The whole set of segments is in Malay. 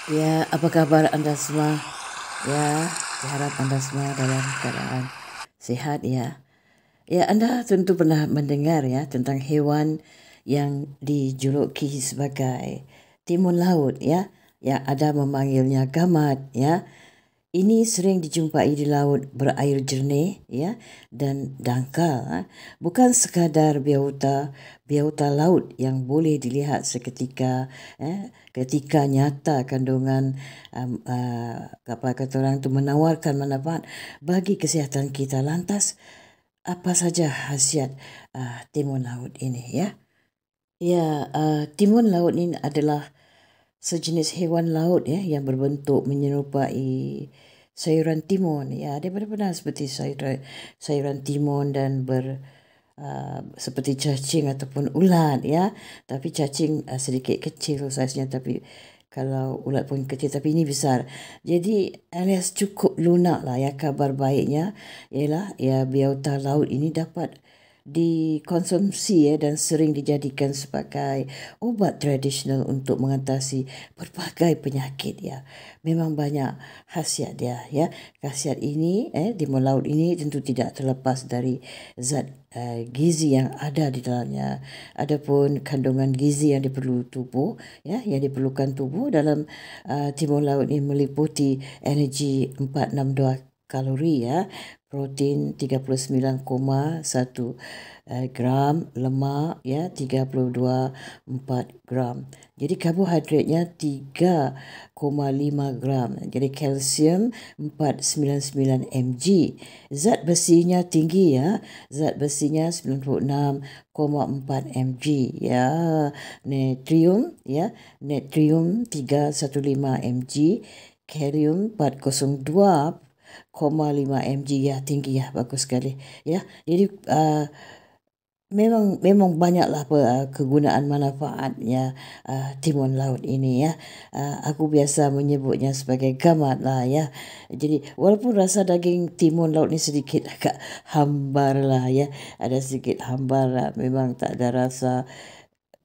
Ya, apa kabar anda semua? Ya, diharap anda semua dalam keadaan sehat ya. Ya, anda tentu pernah mendengar ya tentang hewan yang dijuluki sebagai timun laut ya. Yang ada memanggilnya gamat ya. Ini sering dijumpai di laut berair jernih ya dan dangkal. Bukan sekadar biota laut yang boleh dilihat seketika ketika nyata kandungan apa kata orang tu menawarkan manfaat bagi kesihatan kita. Lantas apa saja khasiat timun laut ini ya? Ya, timun laut ini adalah sejenis hewan laut ya yang berbentuk menyerupai sayuran timun ya, dia benar-benar seperti sayuran timun dan seperti cacing ataupun ulat ya, tapi cacing sedikit kecil saiznya, tapi kalau ulat pun kecil tapi ini besar. Jadi alias cukup lunak lah ya. Kabar baiknya ialah ya biota laut ini dapat dikonsumsi ya dan sering dijadikan sebagai ubat tradisional untuk mengatasi berbagai penyakit ya. Memang banyak khasiat dia ya. Khasiat ini timun laut ini tentu tidak terlepas dari zat gizi yang ada di dalamnya. Adapun kandungan gizi yang diperlukan tubuh ya, yang diperlukan tubuh dalam timun laut ini meliputi energi 462 kalori ya, protein 39,1 gram, lemak ya 32,4 gram. Jadi karbohidratnya 3,5 gram. Jadi kalsium 499 mg. Zat besinya tinggi ya. Zat besinya 96,4 mg ya. Natrium ya. Natrium 315 mg. Kalium 402,5 mg ya, tinggi ya, bagus sekali ya. Jadi memang banyaklah kegunaan manfaatnya timun laut ini ya. Aku biasa menyebutnya sebagai gamat lah ya. Jadi walaupun rasa daging timun laut ni sedikit agak hambar lah ya, ada sedikit hambar lah, memang tak ada rasa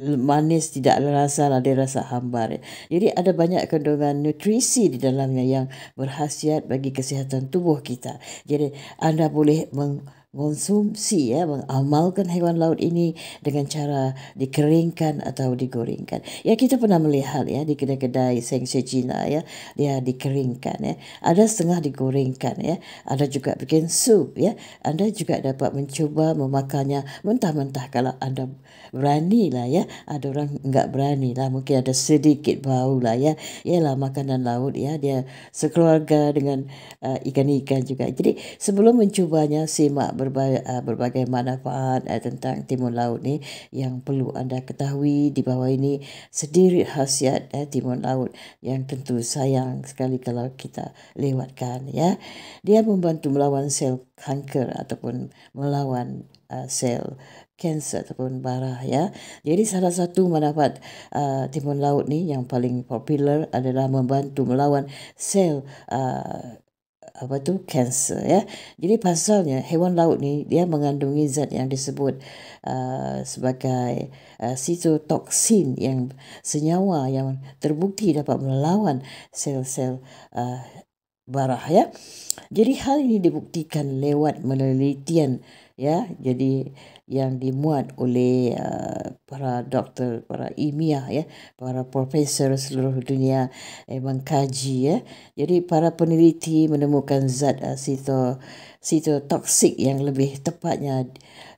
manis, tidak ada rasa lah, dia rasa hambar. Jadi ada banyak kandungan nutrisi di dalamnya yang berkhasiat bagi kesihatan tubuh kita. Jadi anda boleh mengonsumsi ya, mengamalkan hewan laut ini dengan cara dikeringkan atau digorengkan. Ya, kita pernah melihat ya di kedai-kedai sengse Cina ya, dia dikeringkan ya. Ada setengah digorengkan ya. Ada juga bikin sup ya. Anda juga dapat mencuba memakannya mentah-mentah kalau anda berani lah ya. Ada orang enggak berani lah, mungkin ada sedikit bau lah ya. Ialah makanan laut ya, dia sekeluarga dengan ikan-ikan juga. Jadi sebelum mencubanya, simak berbagai manfaat tentang timun laut ni yang perlu anda ketahui. Di bawah ini sedikit khasiat timun laut yang tentu sayang sekali kalau kita lewatkan ya. Dia membantu melawan sel kanker ataupun melawan sel kanser ataupun barah ya. Jadi salah satu manfaat timun laut ni yang paling popular adalah membantu melawan sel kanser ya. Jadi pasalnya hewan laut ni dia mengandungi zat yang disebut sebagai sitotoksin, yang senyawa yang terbukti dapat melawan sel-sel barah ya. Jadi hal ini dibuktikan lewat penelitian ya. Jadi yang dimuat oleh para doktor, para ilmiah ya, para profesor seluruh dunia mengkaji ya. Jadi para peneliti menemukan zat sitotoksik yang lebih tepatnya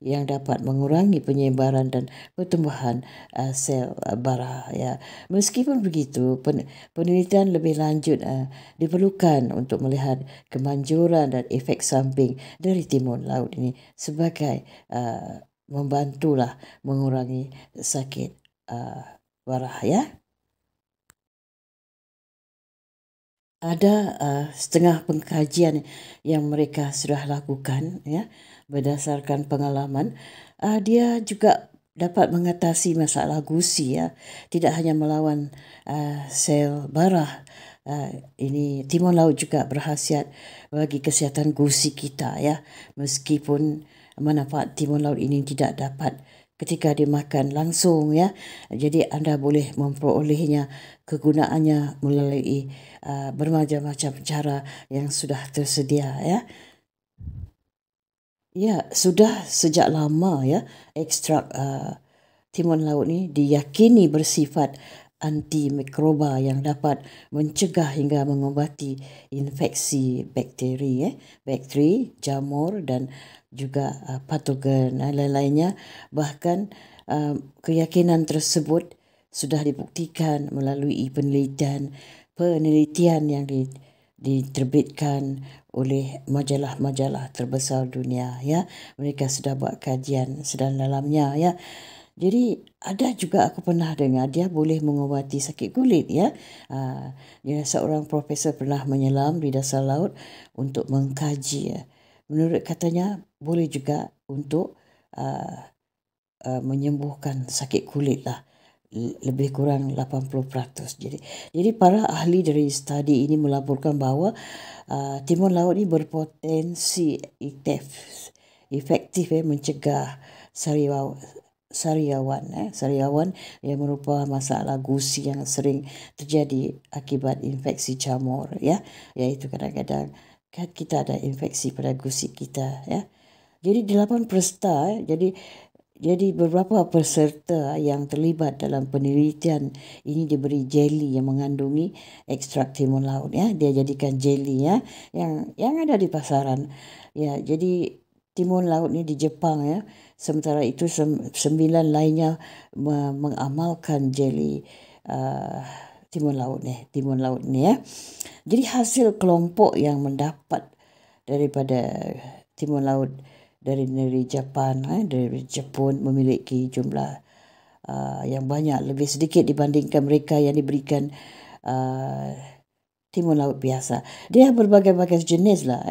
yang dapat mengurangi penyebaran dan pertumbuhan sel barah ya. Meskipun begitu, penelitian lebih lanjut diperlukan untuk melihat kemanjuran dan efek samping dari timun laut ini sebagai membantulah mengurangi sakit barah ya. Ada setengah pengkajian yang mereka sudah lakukan ya, berdasarkan pengalaman. Dia juga dapat mengatasi masalah gusi ya, tidak hanya melawan sel barah. Ini timun laut juga berkhasiat bagi kesihatan gusi kita ya. Meskipun manfaat timun laut ini tidak dapat ketika dimakan langsung ya. Jadi anda boleh memperolehnya kegunaannya melalui bermacam-macam cara yang sudah tersedia ya. Ya, sudah sejak lama ya ekstrak timun laut ni diyakini bersifat antimikroba yang dapat mencegah hingga mengubati infeksi bakteri, jamur dan juga patogen lain-lainnya. Bahkan keyakinan tersebut sudah dibuktikan melalui penelitian yang diterbitkan oleh majalah-majalah terbesar dunia ya. Mereka sudah buat kajian sedalam-dalamnya ya. Jadi ada juga aku pernah dengar dia boleh mengubati sakit kulit ya. Dia seorang profesor pernah menyelam di dasar laut untuk mengkaji ya. Menurut katanya boleh juga untuk menyembuhkan sakit kulit lah. Lebih kurang 80%. Jadi para ahli dari studi ini melaporkan bahawa timun laut ini berpotensi efektif mencegah sariawan yang merupakan masalah gusi yang sering terjadi akibat infeksi jamur ya, iaitu kadang-kadang kan kita ada infeksi pada gusi kita ya. Jadi 8 peserta jadi beberapa peserta yang terlibat dalam penelitian ini diberi jeli yang mengandungi ekstrak timun laut ya. Dia jadikan jeli ya yang ada di pasaran. Ya, jadi timun laut ni di Jepang ya. Sementara itu 9 lainnya mengamalkan jeli timun laut ni ya. Jadi hasil kelompok yang mendapat daripada timun laut dari negeri Jepun memiliki jumlah yang banyak, lebih sedikit dibandingkan mereka yang diberikan timun laut biasa. Dia berbagai-bagai jenis lah.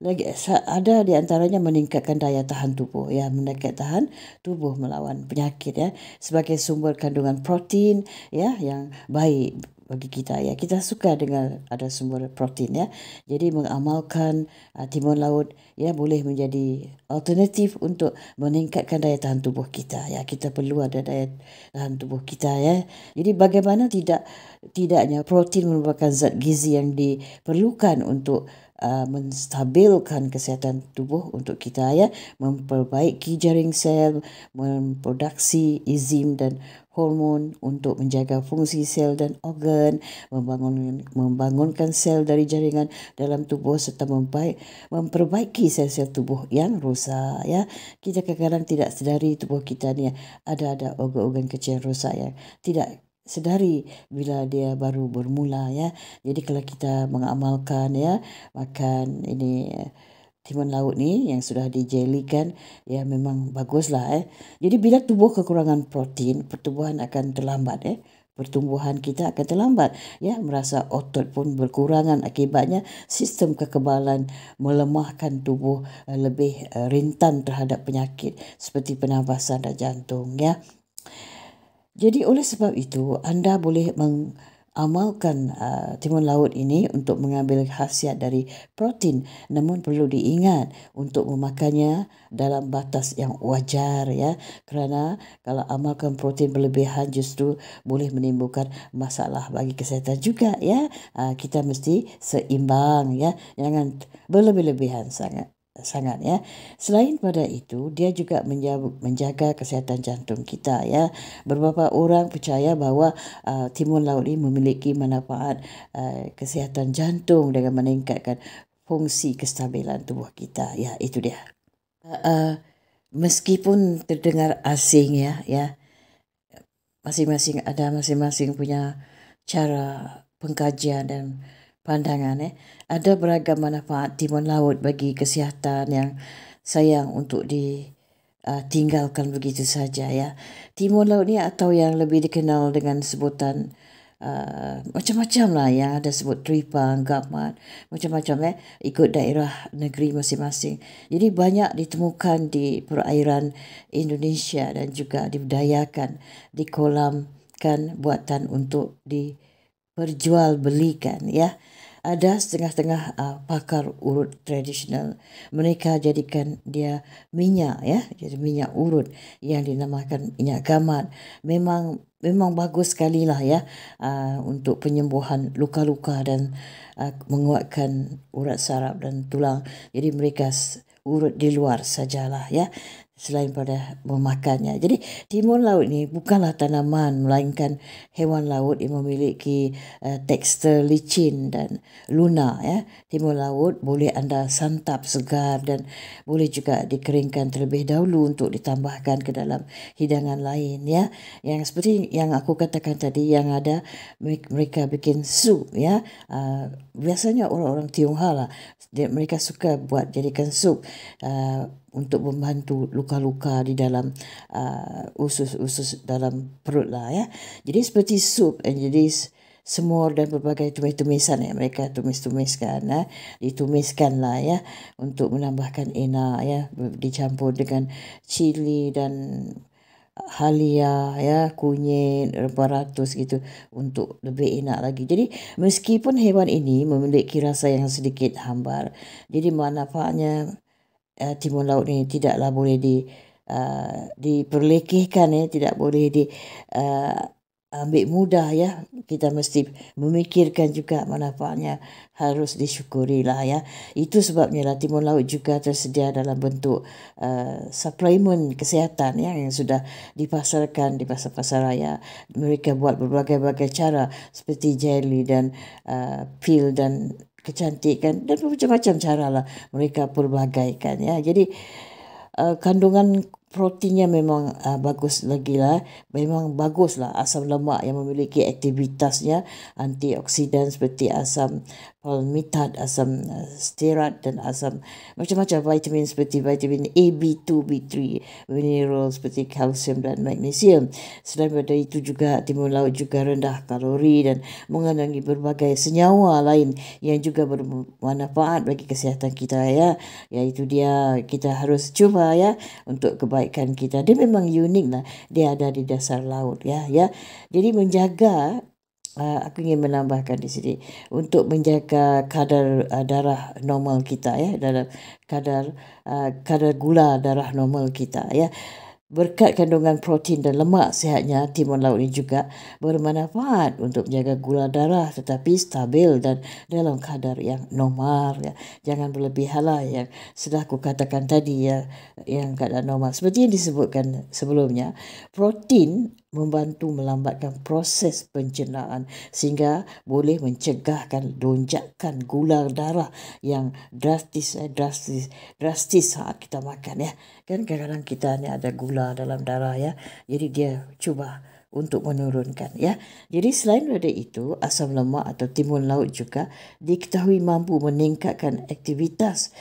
Lagi ada di antaranya meningkatkan daya tahan tubuh ya, meningkatkan tahan tubuh melawan penyakit ya, sebagai sumber kandungan protein ya yang baik bagi kita ya. Kita suka dengan ada sumber protein ya. Jadi mengamalkan timun laut ya boleh menjadi alternatif untuk meningkatkan daya tahan tubuh kita ya. Kita perlu ada daya tahan tubuh kita ya. Jadi bagaimana tidaknya protein merupakan zat gizi yang diperlukan untuk menstabilkan kesihatan tubuh untuk kita ya, memperbaiki jaring sel, memproduksi enzim dan hormon untuk menjaga fungsi sel dan organ, membangunkan sel dari jaringan dalam tubuh serta memperbaiki sel-sel tubuh yang rosak ya. Kita kadang-kadang tidak sedari tubuh kita ni ada organ-organ kecil rosak yang tidak sedari bila dia baru bermula ya. Jadi kalau kita mengamalkan ya makan ini timun laut ni yang sudah dijelikan ya memang baguslah. Jadi bila tubuh kekurangan protein, pertumbuhan akan terlambat pertumbuhan kita akan terlambat ya, merasa otot pun berkurangan, akibatnya sistem kekebalan melemahkan tubuh lebih rentan terhadap penyakit seperti pernafasan dan jantung ya. Jadi oleh sebab itu anda boleh mengamalkan timun laut ini untuk mengambil khasiat dari protein, namun perlu diingat untuk memakannya dalam batas yang wajar ya, kerana kalau amalkan protein berlebihan justru boleh menimbulkan masalah bagi kesihatan juga ya. Kita mesti seimbang ya, jangan berlebih-lebihan sangat ya. Selain pada itu, dia juga menjaga kesihatan jantung kita ya. Beberapa orang percaya bahawa timun laut ini memiliki manfaat kesihatan jantung dengan meningkatkan fungsi kestabilan tubuh kita ya. Itu dia. Meskipun terdengar asing ya, masing-masing punya cara pengkajian dan pandangan Ada beragam manfaat timun laut bagi kesihatan yang sayang untuk ditinggalkan begitu saja ya. Timun laut ni atau yang lebih dikenal dengan sebutan macam-macam lah, yang ada sebut tripang, gamat, macam-macam ikut daerah negeri masing-masing. Jadi banyak ditemukan di perairan Indonesia dan juga diberdayakan di kolam kan buatan untuk diperjualbelikan ya. ada setengah-setengah pakar urut tradisional, mereka jadikan dia minyak, ya, jadi minyak urut yang dinamakan minyak gamat. Memang bagus sekali lah, ya, untuk penyembuhan luka-luka dan menguatkan urat saraf dan tulang. Jadi mereka urut di luar sajalah, ya, selain pada memakannya. Jadi timun laut ni bukanlah tanaman, melainkan hewan laut yang memiliki tekstur licin dan lunak, ya. Timun laut boleh anda santap segar dan boleh juga dikeringkan terlebih dahulu untuk ditambahkan ke dalam hidangan lain, ya. Yang seperti yang aku katakan tadi, yang ada mereka bikin sup, ya. Biasanya orang-orang Tionghoa lah, mereka suka buat jadikan sup untuk membantu luka-luka di dalam usus-usus dalam perut lah, ya. Jadi seperti sup, jadi semur dan berbagai tumis-tumisan, ya, mereka tumis-tumiskan, ditumiskan lah, ya, untuk menambahkan enak, ya, dicampur dengan cili dan halia, ya, kunyit, rempah ratus gitu untuk lebih enak lagi. Jadi meskipun hewan ini memiliki rasa yang sedikit hambar, jadi manfaatnya timun laut ni tidaklah boleh diperlekehkan, ya, tidak boleh ambil mudah, ya. Kita mesti memikirkan juga manfaatnya, harus disyukurilah, ya. Itu sebabnya lah timun laut juga tersedia dalam bentuk suplemen kesihatan, ya, yang sudah dipasarkan di pasar-pasar raya. Mereka buat berbagai-bagai cara seperti jelly dan pil dan kecantikan dan macam-macam cara lah mereka pelbagaikan, ya. Jadi kandungan proteinnya memang bagus lagi lah. Memang bagus lah asam lemak yang memiliki aktivitasnya antioksidan seperti asam palmitat, asam stearat dan asam macam-macam vitamin seperti vitamin A, B2, B3, mineral seperti kalsium dan magnesium. Selain daripada itu juga timun laut juga rendah kalori dan mengandungi berbagai senyawa lain yang juga bermanfaat bagi kesihatan kita, ya. Iaitu dia kita harus cuba, ya, untuk kebaikan kita. Dia memang unik lah. Dia ada di dasar laut, ya. Jadi menjaga aku ingin menambahkan di sini untuk menjaga kadar darah normal kita, ya, dalam kadar gula darah normal kita, ya. Berkat kandungan protein dan lemak sihatnya, timun laut ini juga bermanfaat untuk menjaga gula darah tetapi stabil dan dalam kadar yang normal, ya. Jangan berlebihan lah, yang sudah aku katakan tadi, ya, yang kadar normal. Seperti yang disebutkan sebelumnya, protein membantu melambatkan proses pencernaan sehingga boleh mencegahkan lonjakan gula darah yang drastis saat kita makan, ya. Kan kadang-kadang kita ni ada gula dalam darah, ya. Jadi dia cuba untuk menurunkan, ya. Jadi selain daripada itu, asam lemak atau timun laut juga diketahui mampu meningkatkan aktivitas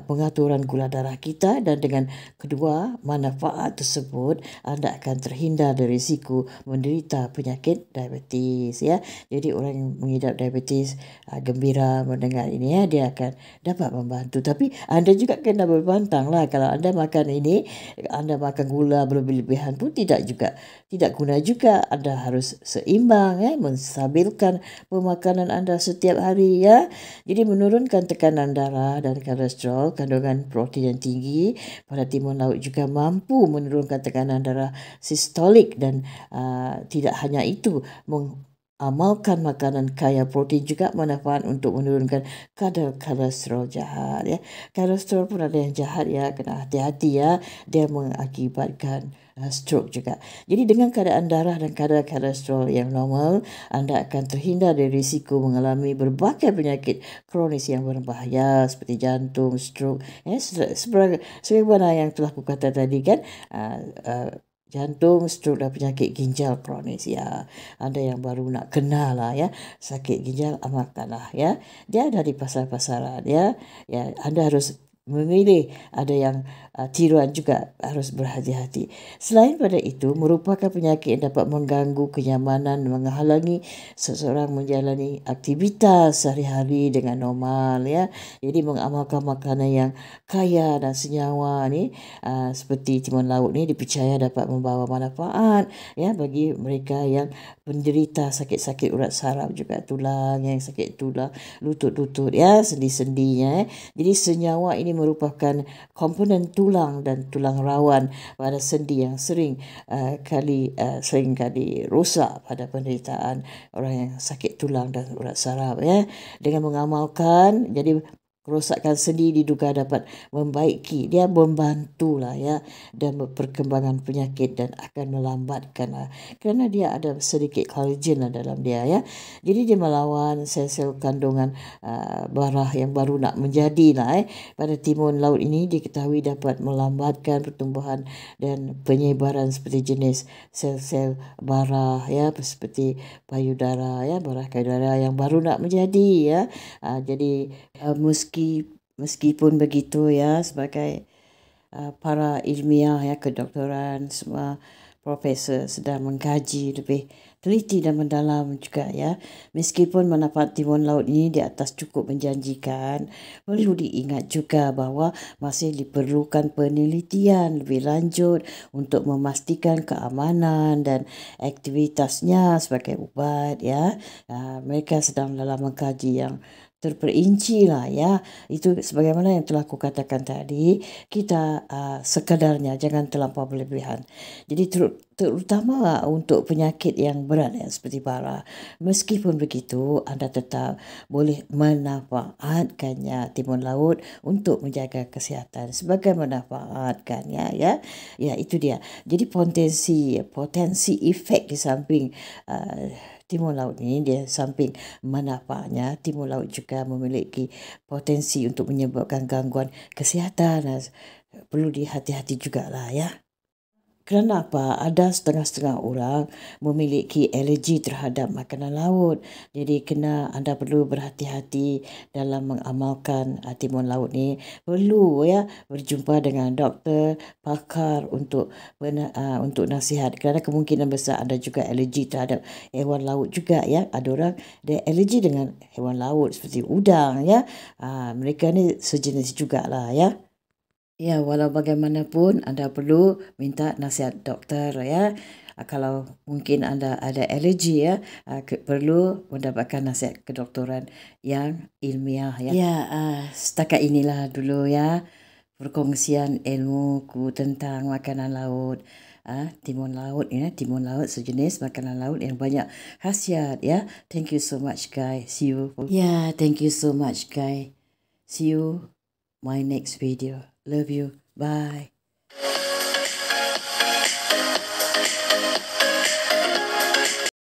pengaturan gula darah kita, dan dengan kedua manfaat tersebut anda akan terhindar dari risiko menderita penyakit diabetes, ya. Jadi orang yang mengidap diabetes gembira mendengar ini, ya, dia akan dapat membantu. Tapi anda juga kena berbantang lah, kalau anda makan ini, anda makan gula berlebihan pun tidak guna juga. Anda harus seimbang, ya, menstabilkan pemakanan anda setiap hari, ya. Jadi menurunkan tekanan darah dan kolesterol. Kandungan protein yang tinggi pada timun laut juga mampu menurunkan tekanan darah sistolik dan tidak hanya itu, amalkan makanan kaya protein juga manfaat untuk menurunkan kadar kolesterol jahat, ya. Kolesterol pun ada yang jahat, ya, kena hati-hati, ya. Dia mengakibatkan stroke juga. Jadi dengan keadaan darah dan kadar kolesterol yang normal, anda akan terhindar dari risiko mengalami berbagai penyakit kronis yang berbahaya seperti jantung, stroke, ya, sebagaimana yang telah aku kata tadi, kan, jantung, stroke dan penyakit ginjal kronis, ya. Anda yang baru nak kenal lah, ya, sakit ginjal, amalkanlah, ya. Dia ada di pasar-pasaran, ya. Anda harus memilih, ada yang tiruan juga harus berhati-hati. Selain pada itu, merupakan penyakit yang dapat mengganggu kenyamanan dan menghalangi seseorang menjalani aktivitas sehari-hari dengan normal ya. Jadi mengamalkan makanan yang kaya dan senyawa ni seperti timun laut ni dipercaya dapat membawa manfaat ya bagi mereka yang penderita sakit-sakit urat saraf, juga tulang, yang sakit tulang, lutut-lutut ya, sendi-sendinya. Jadi senyawa ini merupakan komponen tulang dan tulang rawan pada sendi yang sering kali rosak pada penderitaan orang yang sakit tulang dan urat saraf ya. Dengan mengamalkan, jadi kerosakan sendi diduga dapat membaiki, dia membantulah ya, dan perkembangan penyakit dan akan melambatkan kerana dia ada sedikit kolagen dalam dia ya. Jadi dia melawan sel-sel kandungan barah yang baru nak menjadilah pada timun laut ini diketahui dapat melambatkan pertumbuhan dan penyebaran seperti jenis sel-sel barah ya, seperti payudara ya, barah payudara yang baru nak menjadi ya. Jadi meskipun begitu ya, sebagai para ilmiah ya, kedoktoran, semua profesor sedang mengkaji lebih teliti dan mendalam juga ya. Meskipun manfaat timun laut ini di atas cukup menjanjikan, perlu diingat juga bahawa masih diperlukan penelitian lebih lanjut untuk memastikan keamanan dan aktivitasnya sebagai ubat ya. Mereka sedang dalam mengkaji yang terperinci lah ya. Itu sebagaimana yang telah aku katakan tadi, kita sekadarnya, jangan terlampau berlebihan. Jadi terutama untuk penyakit yang berat ya, seperti bara. Meskipun begitu, anda tetap boleh memanfaatkannya timun laut untuk menjaga kesihatan. Sebagai memanfaatkannya ya. Ya, itu dia. Jadi potensi efek di samping timun laut ini, dia samping manfaatnya, timun laut juga memiliki potensi untuk menyebabkan gangguan kesihatan. Perlu dihati-hati jugalah ya. Kerana apa? Ada setengah-setengah orang memiliki alergi terhadap makanan laut. Jadi anda perlu berhati-hati dalam mengamalkan timun laut ni. Perlu ya berjumpa dengan doktor, pakar untuk nasihat. Kerana kemungkinan besar anda juga alergi terhadap hewan laut juga ya. Ada orang ada alergi dengan hewan laut seperti udang ya. Mereka ni sejenis jugalah ya. Ya, walau bagaimanapun anda perlu minta nasihat doktor ya. Kalau mungkin anda ada alergi ya, perlu mendapatkan nasihat kedoktoran yang ilmiah ya. Ya, setakat inilah dulu ya perkongsian ilmuku tentang makanan laut. Timun laut ya, timun laut sejenis makanan laut yang banyak khasiat ya. Thank you so much guys. See you. Yeah, thank you so much guys. See you my next video. Love you. Bye.